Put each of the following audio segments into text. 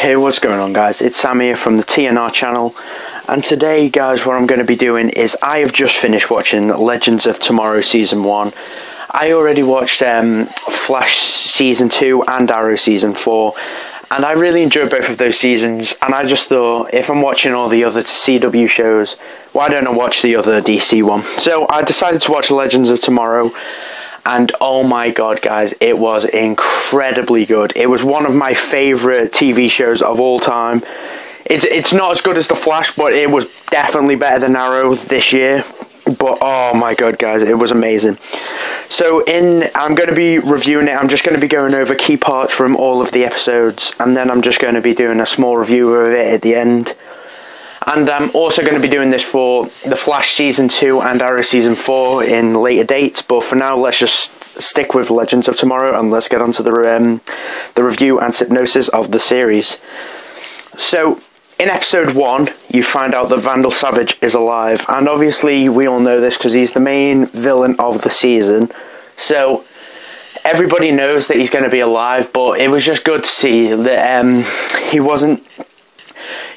Hey, what's going on, guys? It's Sam here from the TNR channel, and today, guys, what I'm going to be doing is I have just finished watching Legends of Tomorrow Season 1. I already watched Flash Season 2 and Arrow Season 4, and I really enjoyed both of those seasons, and I just thought, if I'm watching all the other CW shows, why don't I watch the other DC one? So I decided to watch Legends of Tomorrow. And oh my god, guys, it was incredibly good. It was one of my favourite TV shows of all time. It's not as good as The Flash, but it was definitely better than Arrow this year. But oh my god, guys, it was amazing. So I'm going to be reviewing it. I'm just going to be going over key parts from all of the episodes, and then I'm just going to be doing a small review of it at the end. And I'm also going to be doing this for The Flash Season 2 and Arrow Season 4 in later dates. But for now, let's just stick with Legends of Tomorrow and let's get on to the review and synopsis of the series. So, in Episode 1, you find out that Vandal Savage is alive. And obviously, we all know this because he's the main villain of the season. So, everybody knows that he's going to be alive, but it was just good to see that he wasn't...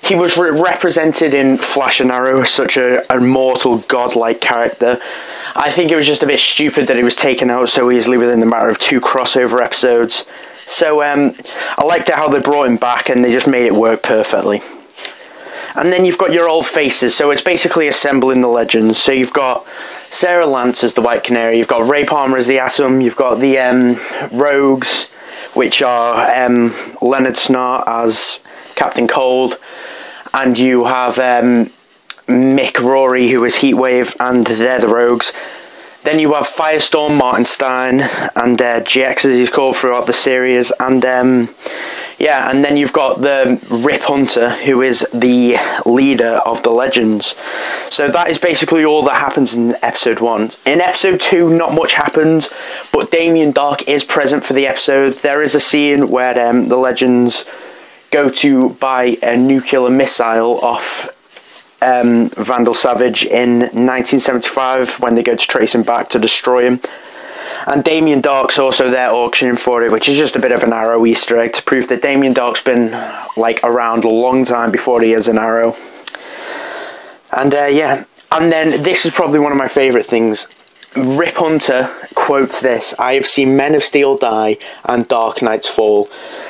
He was represented in Flash and Arrow as such an immortal, godlike character. I think it was just a bit stupid that he was taken out so easily within the matter of 2 crossover episodes. So I liked it how they brought him back and they just made it work perfectly. And then you've got your old faces, so it's basically assembling the Legends. So you've got Sarah Lance as the White Canary, you've got Ray Palmer as the Atom, you've got the Rogues, which are Leonard Snart as Captain Cold, and you have Mick Rory, who is Heatwave, and they're the Rogues. Then you have Firestorm, Martin Stein, and GX as he's called throughout the series, and yeah, and then you've got the Rip Hunter, who is the leader of the Legends. So that is basically all that happens in Episode 1. In Episode 2, not much happens, but Damien Darhk is present for the episode. There is a scene where the Legends go to buy a nuclear missile off Vandal Savage in 1975 when they go to trace him back to destroy him. And Damien Darhk's also there auctioning for it, which is just a bit of an Arrow Easter egg to prove that Damien Darhk's been like around a long time before he is an Arrow. And yeah, and then this is probably one of my favourite things. Rip Hunter quotes this: "I have seen Men of Steel die and Dark Knights fall."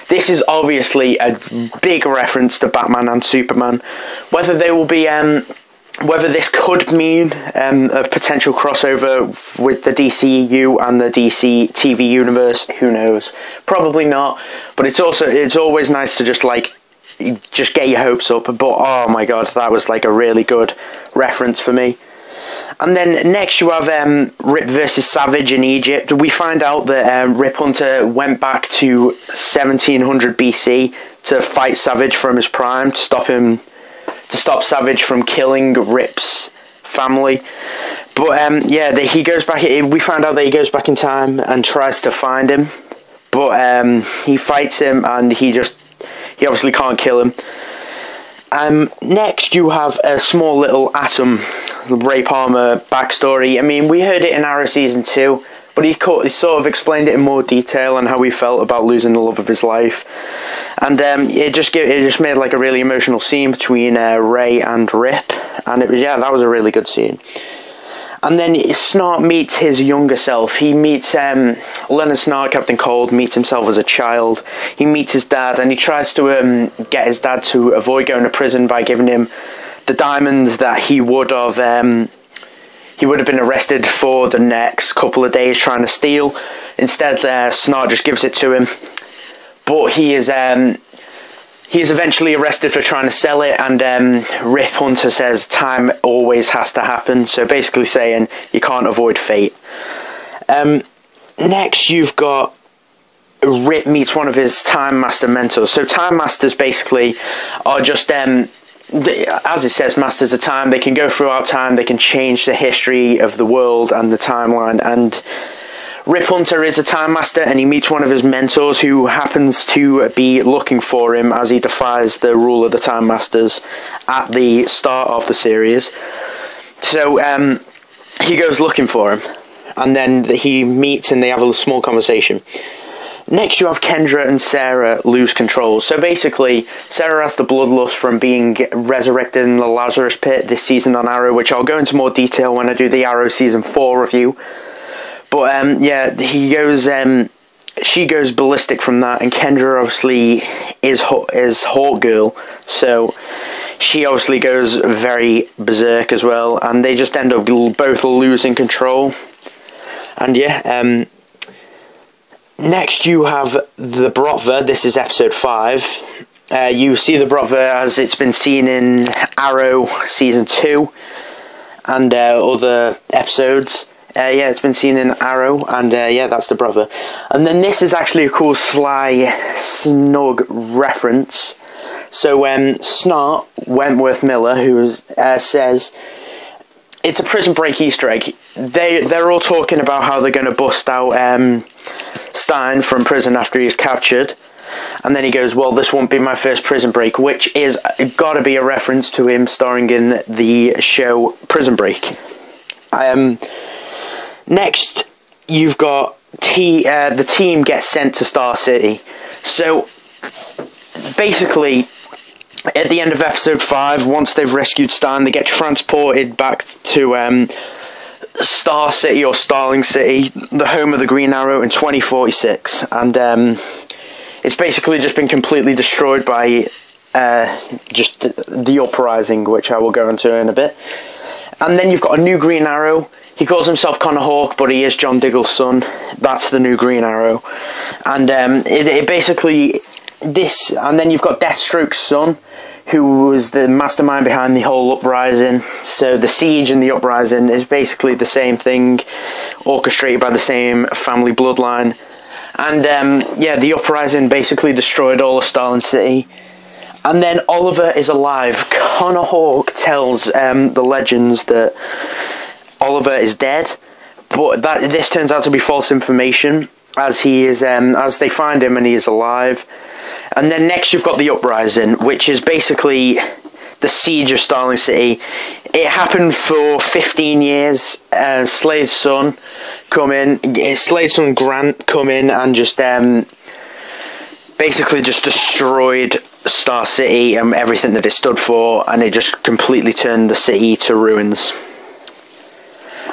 This is obviously a big reference to Batman and Superman. Whether they will be, whether this could mean a potential crossover with the DCEU and the DC TV universe, who knows? Probably not. But it's always nice to just get your hopes up. But oh my god, that was like a really good reference for me. And then next you have Rip versus Savage in Egypt. We find out that Rip Hunter went back to 1700 BC to fight Savage from his prime, to stop Savage from killing Rip's family. But yeah, he goes back. We find out that he goes back in time and tries to find him, but he fights him and he obviously can't kill him. Next you have a small little Atom, Ray Palmer backstory. I mean, we heard it in Arrow Season 2, but he sort of explained it in more detail and how he felt about losing the love of his life. And it just made like a really emotional scene between Ray and Rip, and that was a really good scene. And then Snart meets his younger self. He meets Leonard Snart, Captain Cold, meets himself as a child. He meets his dad, and he tries to get his dad to avoid going to prison by giving him the diamond that he would have been arrested for the next couple of days trying to steal. Instead, Snart just gives it to him. But he is eventually arrested for trying to sell it, and Rip Hunter says time always has to happen, so basically saying you can't avoid fate. Next you've got Rip meets one of his Time Master mentors. So Time Masters basically are just, as it says, Masters of Time. They can go throughout time, they can change the history of the world and the timeline, and Rip Hunter is a Time Master, and he meets one of his mentors who happens to be looking for him as he defies the rule of the Time Masters at the start of the series. So he goes looking for him, and then he meets and they have a small conversation. Next, you have Kendra and Sarah lose control. So basically, Sarah has the bloodlust from being resurrected in the Lazarus pit this season on Arrow, which I'll go into more detail when I do the Arrow Season 4 review. But yeah, she goes ballistic from that, and Kendra obviously is Hawk Girl, so she obviously goes very berserk as well, and they just end up both losing control. And yeah, next you have the Brother. This is episode 5. You see the Brother as it's been seen in Arrow Season 2 and other episodes. Yeah, it's been seen in Arrow, and yeah, that's the Brother. And then this is actually a cool sly snug reference. So Snart Wentworth Miller, who says it's a Prison Break Easter egg. They're all talking about how they're going to bust out Stein from prison after he's captured, and then he goes, "Well, this won't be my first Prison Break," which is got to be a reference to him starring in the show Prison Break. Next, you've got the team gets sent to Star City. So, basically, at the end of episode 5, once they've rescued Stan, they get transported back to Star City or Starling City, the home of the Green Arrow, in 2046. And it's basically just been completely destroyed by just the uprising, which I will go into in a bit. And then you've got a new Green Arrow. He calls himself Connor Hawke, but he is John Diggle's son. That's the new Green Arrow. And it basically... this, and then you've got Deathstroke's son, who was the mastermind behind the whole uprising. So the siege and the uprising is basically the same thing, orchestrated by the same family bloodline. And yeah, the uprising basically destroyed all of Starling City. And then Oliver is alive. Connor Hawke tells the legends that Oliver is dead, but this turns out to be false information, as he is as they find him and he is alive. And then next you've got the uprising, which is basically the siege of Starling City. It happened for 15 years. Slade's son Grant come in and just basically just destroyed Star City and everything that it stood for, and it just completely turned the city to ruins.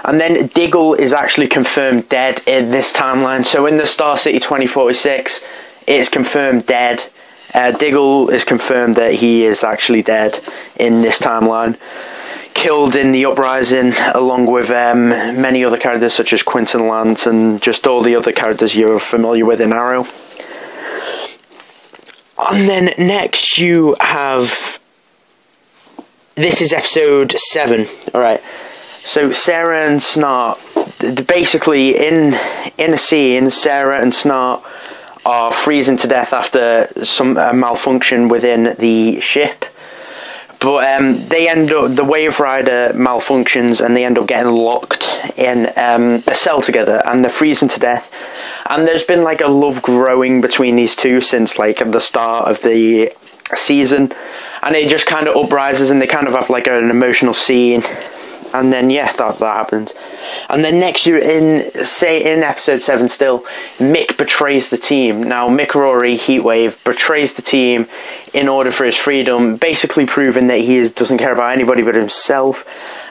And then Diggle is actually confirmed dead in this timeline. So in the Star City 2046, it's confirmed dead. Diggle is confirmed that he is actually dead in this timeline. Killed in the uprising, along with many other characters such as Quinton Lance and just all the other characters you're familiar with in Arrow. And then next you have... this is episode 7. Alright. So Sarah and Snart, basically in a scene, Sarah and Snart are freezing to death after some malfunction within the ship. But they end up, the Wave Rider malfunctions and they end up getting locked in a cell together, and they're freezing to death. And there's been like a love growing between these two since like the start of the season, and it just kind of uprises and they kind of have like an emotional scene. And then yeah, that happens. And then next year in episode 7 still, Mick betrays the team. Now Mick Rory, Heatwave, betrays the team in order for his freedom, basically proving that he doesn't care about anybody but himself.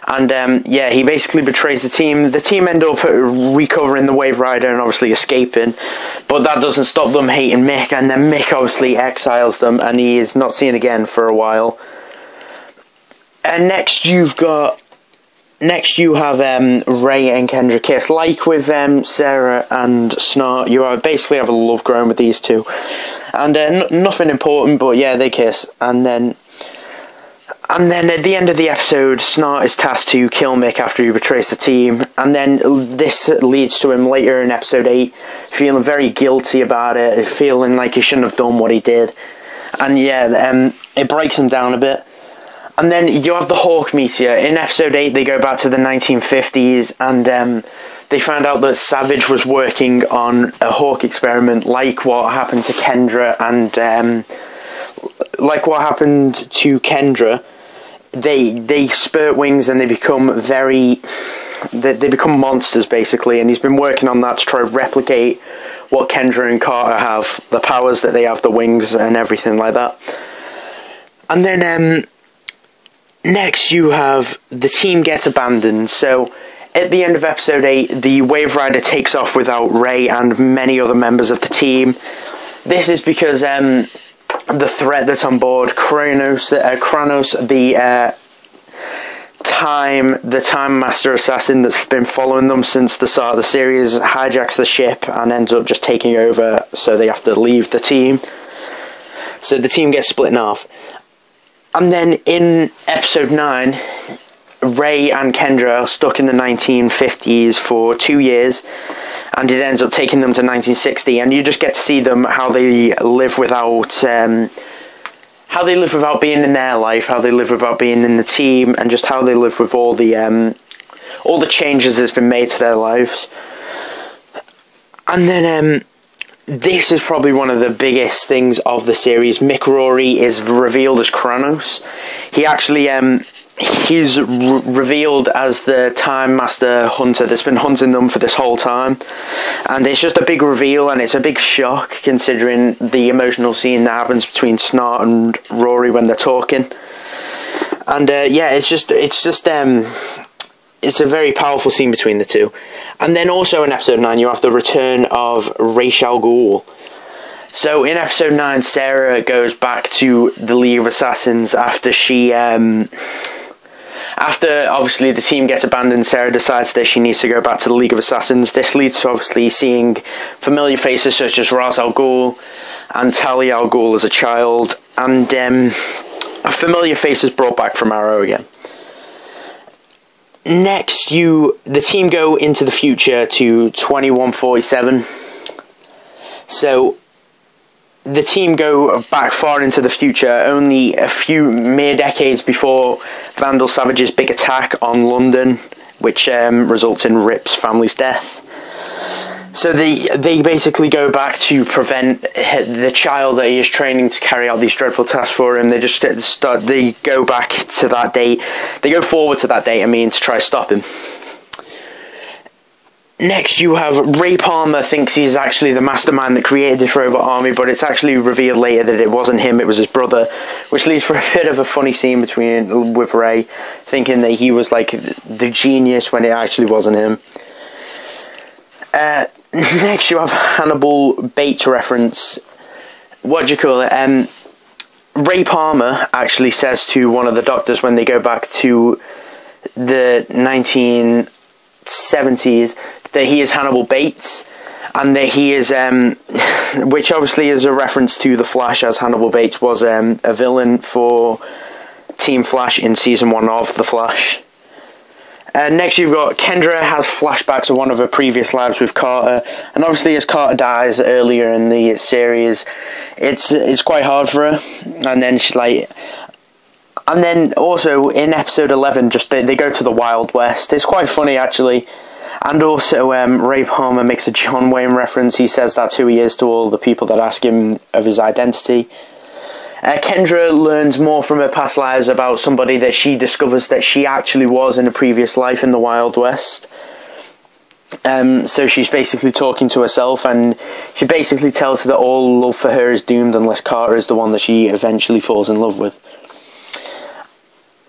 And yeah, he basically betrays the team. The team end up recovering the Wave Rider and obviously escaping, but that doesn't stop them hating Mick, and then Mick obviously exiles them and he is not seen again for a while. And next you have Ray and Kendra kiss. Like with Sarah and Snart, you basically have a love growing with these two. And nothing important, but yeah, they kiss. And then at the end of the episode, Snart is tasked to kill Mick after he betrays the team. And then this leads to him later in episode 8 feeling very guilty about it, feeling like he shouldn't have done what he did. And yeah, it breaks him down a bit. And then you have the Hawk meteor. In episode 8, they go back to the 1950s, and they found out that Savage was working on a Hawk experiment, like what happened to Kendra, and like what happened to Kendra. They spurt wings and they become they become monsters basically. And he's been working on that to try to replicate what Kendra and Carter have, the powers that they have, the wings and everything like that. And then next you have the team gets abandoned. So at the end of episode 8, the Wave Rider takes off without Ray and many other members of the team. This is because the threat that's on board, Kronos, the Time Master assassin that's been following them since the start of the series, hijacks the ship and ends up just taking over, so they have to leave the team. So the team gets split in half. And then in episode 9, Ray and Kendra are stuck in the 1950s for 2 years, and it ends up taking them to 1960, and you just get to see them, how they live without being in their life, how they live without being in the team, and just how they live with all the changes that's been made to their lives. And then this is probably one of the biggest things of the series. Mick Rory is revealed as Kronos. He actually he's revealed as the Time Master hunter that's been hunting them for this whole time, and it's just a big reveal, and it's a big shock considering the emotional scene that happens between Snart and Rory when they're talking. And yeah, it's a very powerful scene between the two. And then also in episode 9 you have the return of Ra's al Ghul. So in episode 9, Sarah goes back to the League of Assassins after she after obviously the team gets abandoned. Sarah decides that she needs to go back to the League of Assassins. This leads to obviously seeing familiar faces such as Ra's al Ghul and Talia al Ghul as a child, and a familiar face is brought back from Arrow again. Next, the team go into the future to 2147. So the team go back far into the future, only a few mere decades before Vandal Savage's big attack on London, which results in Rip's family's death. So they basically go back to prevent the child that he is training to carry out these dreadful tasks for him. They go back to that date. They go forward to that date, to try to stop him. Next, you have Ray Palmer thinks he's actually the mastermind that created this robot army, but it's actually revealed later that it wasn't him, it was his brother, which leads for a bit of a funny scene with Ray, thinking that he was like the genius when it actually wasn't him. Next, you have Hannibal Bates reference. What do you call it? Ray Palmer actually says to one of the doctors when they go back to the 1970s that he is Hannibal Bates, and that he is, which obviously is a reference to The Flash, as Hannibal Bates was a villain for Team Flash in Season 1 of The Flash. Next you've got Kendra has flashbacks of one of her previous lives with Carter, and obviously as Carter dies earlier in the series, it's quite hard for her, and then she's like... And then also in episode 11, they go to the Wild West. It's quite funny actually. And also Ray Palmer makes a John Wayne reference. He says that's who he is to all the people that ask him of his identity. Kendra learns more from her past lives about somebody that she discovers that she actually was in a previous life in the Wild West. So she's basically talking to herself, and she basically tells her that all love for her is doomed unless Carter is the one that she eventually falls in love with.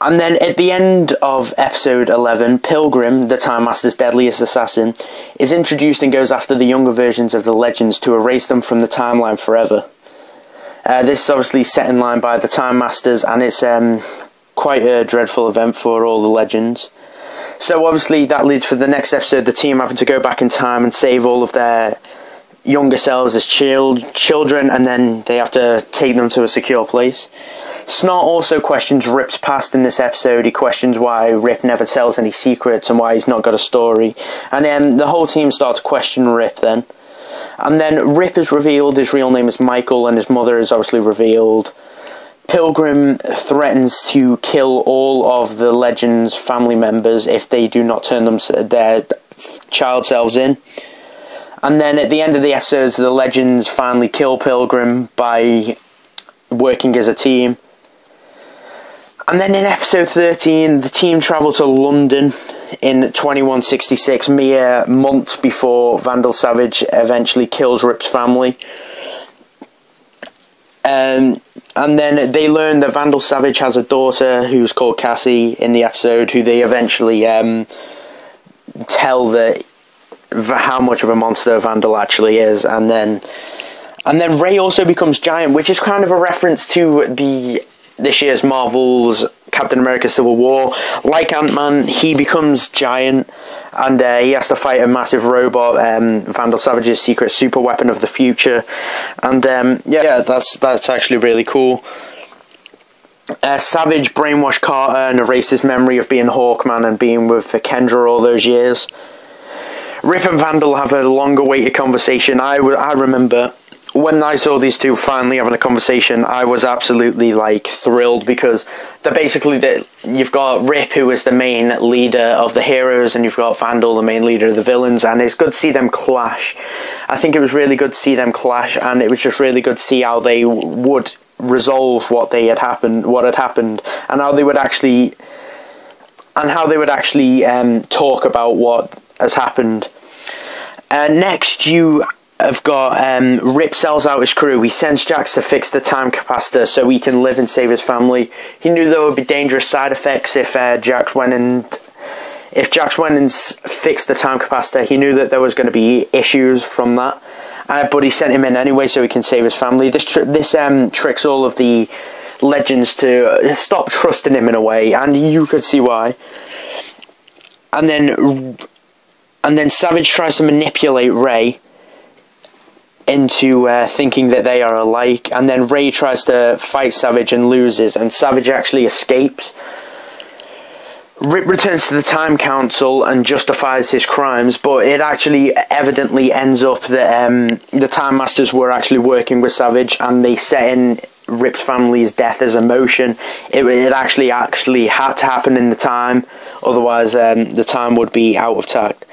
And then at the end of episode 11, Pilgrim, the Time Master's deadliest assassin, is introduced and goes after the younger versions of the Legends to erase them from the timeline forever. This is obviously set in line by the Time Masters, and it's quite a dreadful event for all the Legends. So obviously that leads for the next episode, the team having to go back in time and save all of their younger selves as children, and then they have to take them to a secure place. Snart also questions Rip's past in this episode. He questions why Rip never tells any secrets and why he's not got a story. And then the whole team starts to question Rip then. And then Rip is revealed, his real name is Michael, and his mother is obviously revealed. Pilgrim threatens to kill all of the Legends' family members if they do not turn their child selves in. And then at the end of the episodes, the Legends finally kill Pilgrim by working as a team. And then in episode 13, the team travel to London in 2166, mere months before Vandal Savage eventually kills Rip's family. And then they learn that Vandal Savage has a daughter who's called Cassie in the episode, who they eventually tell that how much of a monster Vandal actually is. And then Ray also becomes giant, which is kind of a reference to this year's Marvel's Captain America Civil War. Like Ant-Man, he becomes giant, and he has to fight a massive robot, Vandal Savage's secret super weapon of the future. And yeah, that's actually really cool. Savage brainwashed Carter and erased his memory of being Hawkman and being with Kendra all those years. Rip and Vandal have a long-awaited conversation. I remember when I saw these two finally having a conversation, I was absolutely thrilled, because they're basically you've got Rip, who is the main leader of the heroes, and you've got Vandal, the main leader of the villains, and it's good to see them clash. I think it was really good to see them clash, and it was just really good to see how they would resolve what had happened, and how they would actually talk about what has happened. Next, you have got Rip sells out his crew. He sends Jax to fix the time capacitor so he can live and save his family. He knew there would be dangerous side effects if Jax went and fixed the time capacitor. He knew that there was going to be issues from that, but he sent him in anyway so he can save his family. This tricks all of the Legends to stop trusting him in a way, and you could see why. And then Savage tries to manipulate Ray into thinking that they are alike, and then Ray tries to fight Savage and loses, and Savage actually escapes. Rip returns to the Time Council and justifies his crimes, but it actually evidently ends up that the Time Masters were actually working with Savage, and they set in Rip's family's death as a motion. It actually had to happen in the time, otherwise the time would be out of tact.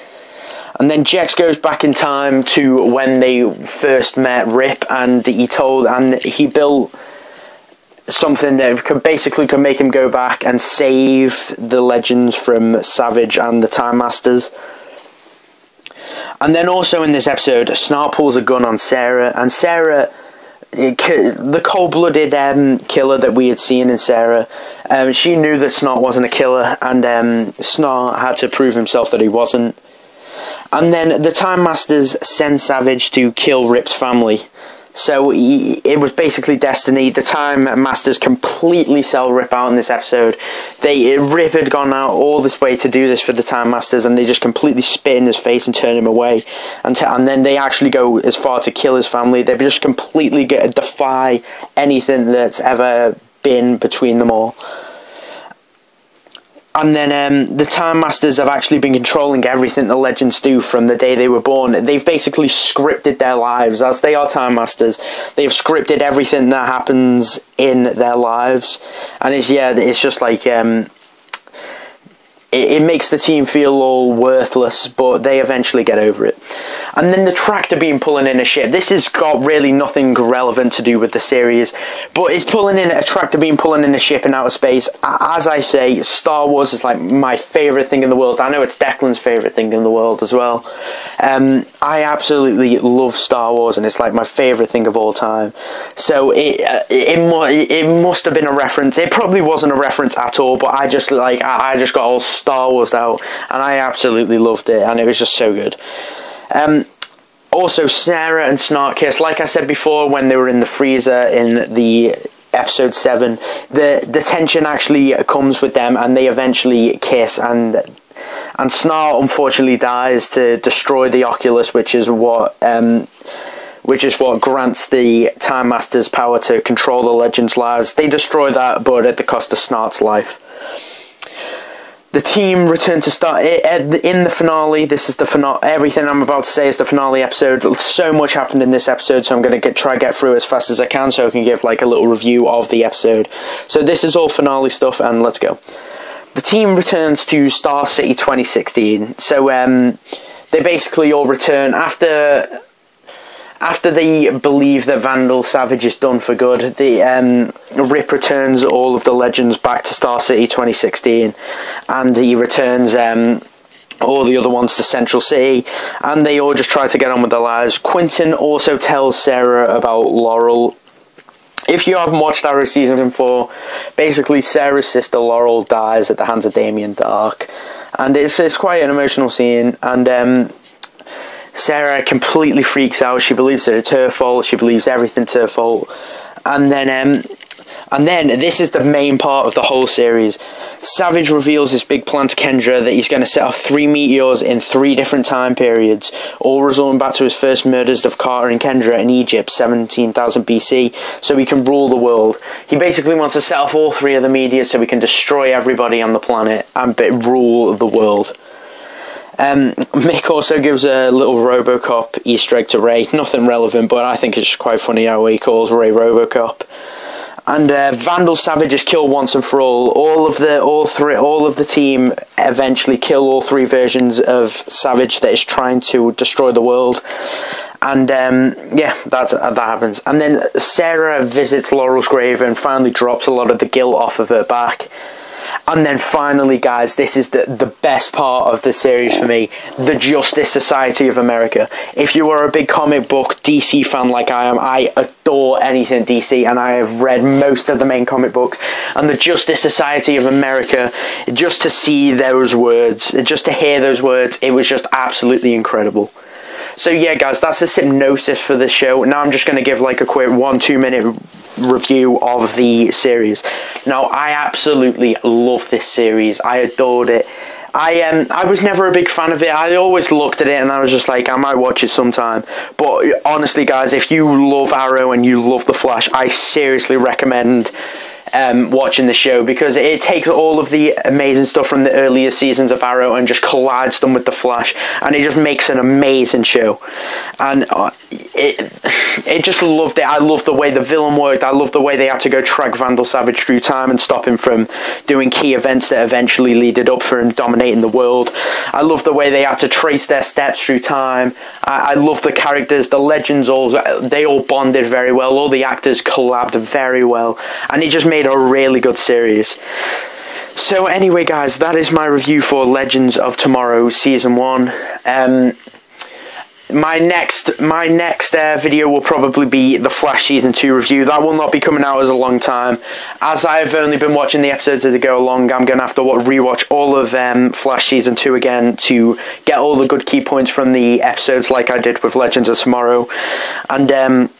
And then Jex goes back in time to when they first met Rip, and he built something that could make him go back and save the Legends from Savage and the Time Masters. And then also in this episode, Snart pulls a gun on Sarah, and Sarah, the cold-blooded killer that we had seen in Sarah, she knew that Snart wasn't a killer, and Snart had to prove himself that he wasn't. And then the Time Masters send Savage to kill Rip's family. So it was basically destiny. The Time Masters completely sell Rip out in this episode. Rip had gone out all this way to do this for the Time Masters, and they just completely spit in his face and turn him away. And then they actually go as far to kill his family. They just completely defy anything that's ever been between them all. And then the Time Masters have actually been controlling everything the Legends do from the day they were born. They've basically scripted their lives. As they are Time Masters, they've scripted everything that happens in their lives. And it's just like it makes the team feel all worthless, but they eventually get over it. And then the tractor beam pulling in a ship. This has got really nothing relevant to do with the series, but it's pulling in a tractor beam pulling in a ship in outer space. As I say, Star Wars is like my favourite thing in the world. I know it's Declan's favourite thing in the world as well. I absolutely love Star Wars, and it's like my favourite thing of all time. So it must have been a reference. It probably wasn't a reference at all, but I just got all Star Wars out, and I absolutely loved it, and it was just so good. Also, Sarah and Snart kiss. Like I said before, when they were in the freezer in the episode 7, the tension actually comes with them, and they eventually kiss, and Snart unfortunately dies to destroy the Oculus, which is what grants the Time Masters power to control the Legends' lives. They destroy that, but at the cost of Snart's life. The team return to start in the finale. This is the finale. Everything I'm about to say is the finale episode. So much happened in this episode, so I'm going to try to get through as fast as I can so I can give like a little review of the episode. So this is all finale stuff, and let's go. The team returns to Star City 2016. So they basically all return after they believe that Vandal Savage is done for good. Rip returns all of the Legends back to Star City 2016, and he returns all the other ones to Central City, and they all just try to get on with their lives. Quentin also tells Sarah about Laurel. If you haven't watched Arrow Season 4, basically Sarah's sister Laurel dies at the hands of Damien Dark, and it's quite an emotional scene, and Sarah completely freaks out. She believes that it's her fault, she believes everything's her fault, and then this is the main part of the whole series. Savage reveals his big plan to Kendra that he's going to set off 3 meteors in 3 different time periods, all resulting back to his first murders of Carter and Kendra in Egypt, 17,000 BC, so he can rule the world. He basically wants to set off all 3 of the meteors so he can destroy everybody on the planet and rule the world. Mick also gives a little RoboCop Easter egg to Ray. Nothing relevant, but I think it's quite funny how he calls Ray RoboCop. And Vandal Savage is killed once and for all. All of the team eventually kill all 3 versions of Savage that is trying to destroy the world. And yeah, that happens. And then Sarah visits Laurel's grave and finally drops a lot of the guilt off of her back. And then finally, guys, this is the best part of the series for me, the Justice Society of America. If you are a big comic book DC fan like I am, I adore anything DC, and I have read most of the main comic books. And the Justice Society of America, just to see those words, just to hear those words, it was just absolutely incredible. So yeah, guys, that's a synopsis for the show. Now I'm just going to give like a quick 1-2 minute review of the series. Now, I absolutely love this series. I adored it. I was never a big fan of it. I always looked at it and I was just like, I might watch it sometime. But honestly, guys, if you love Arrow and you love The Flash, I seriously recommend watching the show, because it takes all of the amazing stuff from the earlier seasons of Arrow and just collides them with The Flash, and it just makes an amazing show. And it just loved it. I love the way the villain worked. I love the way they had to go track Vandal Savage through time and stop him from doing key events that eventually leaded up for him dominating the world. I love the way they had to trace their steps through time. I love the characters, the legends, they all bonded very well. All the actors collabed very well, and it just made a really good series. So anyway, guys, that is my review for Legends of Tomorrow Season 1. My next video will probably be the Flash Season 2 review. That will not be coming out as a long time. As I've only been watching the episodes as they go along, I'm going to have to rewatch all of Flash Season 2 again to get all the good key points from the episodes like I did with Legends of Tomorrow. And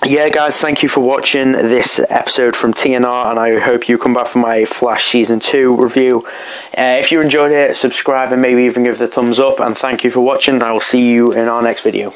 yeah, guys, thank you for watching this episode from TNR, and I hope you come back for my Flash Season 2 review. If you enjoyed it, subscribe and maybe even give it a thumbs up, and thank you for watching. I will see you in our next video.